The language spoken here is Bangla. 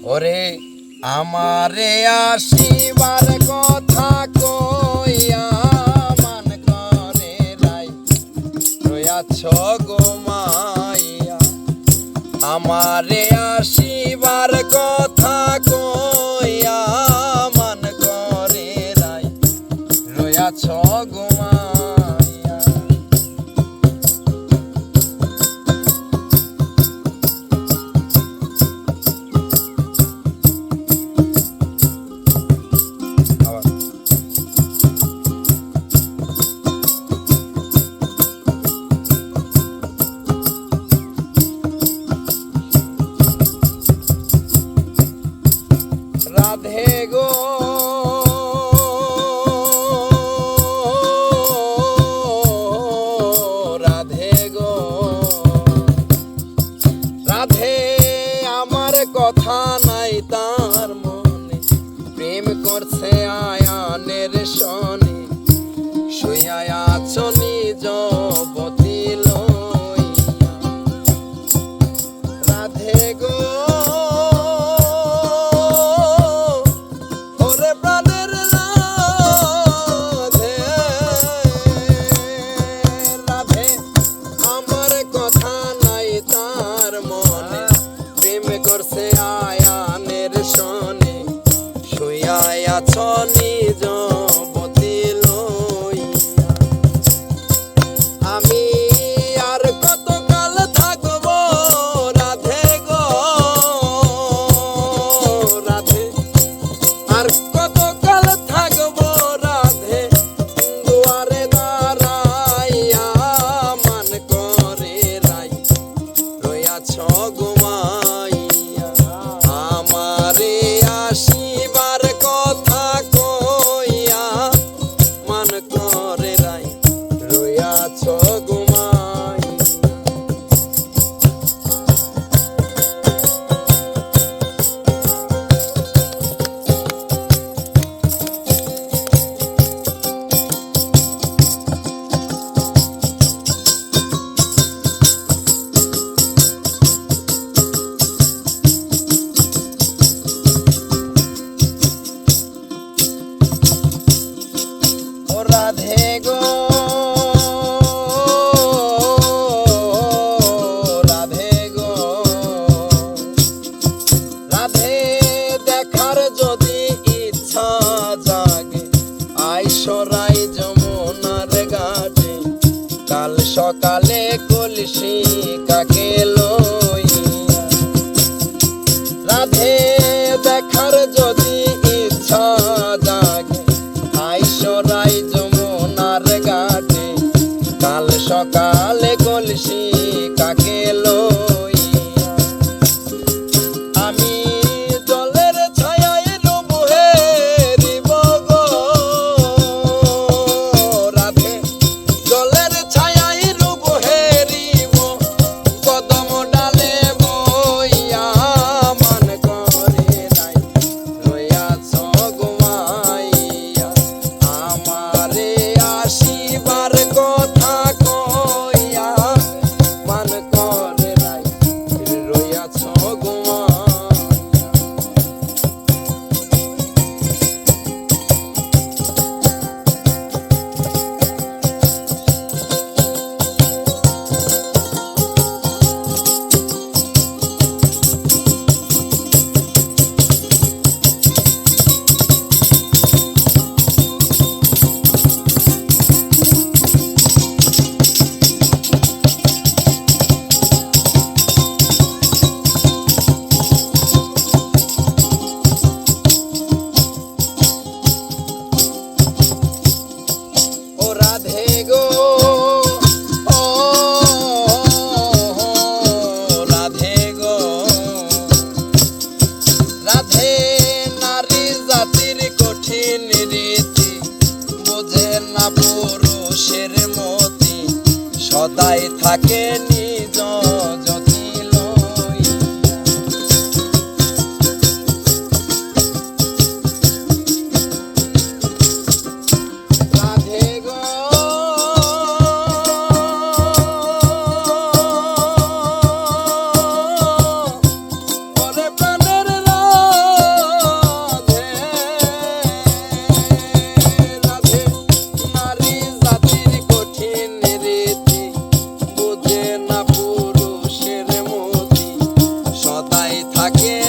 ওরে আমারে আসিবার কথা কইয়া মান করে রাই রয়াছ গো মাইয়া। আমারে আসিবার কথা কইয়া মান করে রাই রয়াছ গো মাইয়া। রাধে গো রাধে গো রাধে আমার কথা নাই তার মনে প্রেম করছে আয়ানের শনি শুইয়া আছো নিজ বতি লইয়া। রাধে গো করছে আয়ানের শনি শুইয়া আছো নিজ বতি লইয়া। আমি আর কতকাল থাকবো রাধে গো রাধে আর কতকাল থাকবো রাধে দুয়ারে দাঁড়াইয়া মান করে রাই রয়াছ গো আসিবার কথা কইয়া মান করে রাই রয়াছ গো মাইয়া। রাধে গো রাধে গো রাধে দেখার যদি ইচ্ছা জাগে আইসরাই যমুনার ঘাটে কাল সকালে কলসি কাকে লইয়া। রাধে দেখার যদি ইচ্ছা জাগে আইসরাই যমুনার ঘাটে কাল সকালে কলসি কাকে লইয়া। আমি জলের ছায়ায় ডুব হেরিব গো রাধে জলের ছায়ায় ডুব হেরিব কদম ডালে বইয়া মান থাকে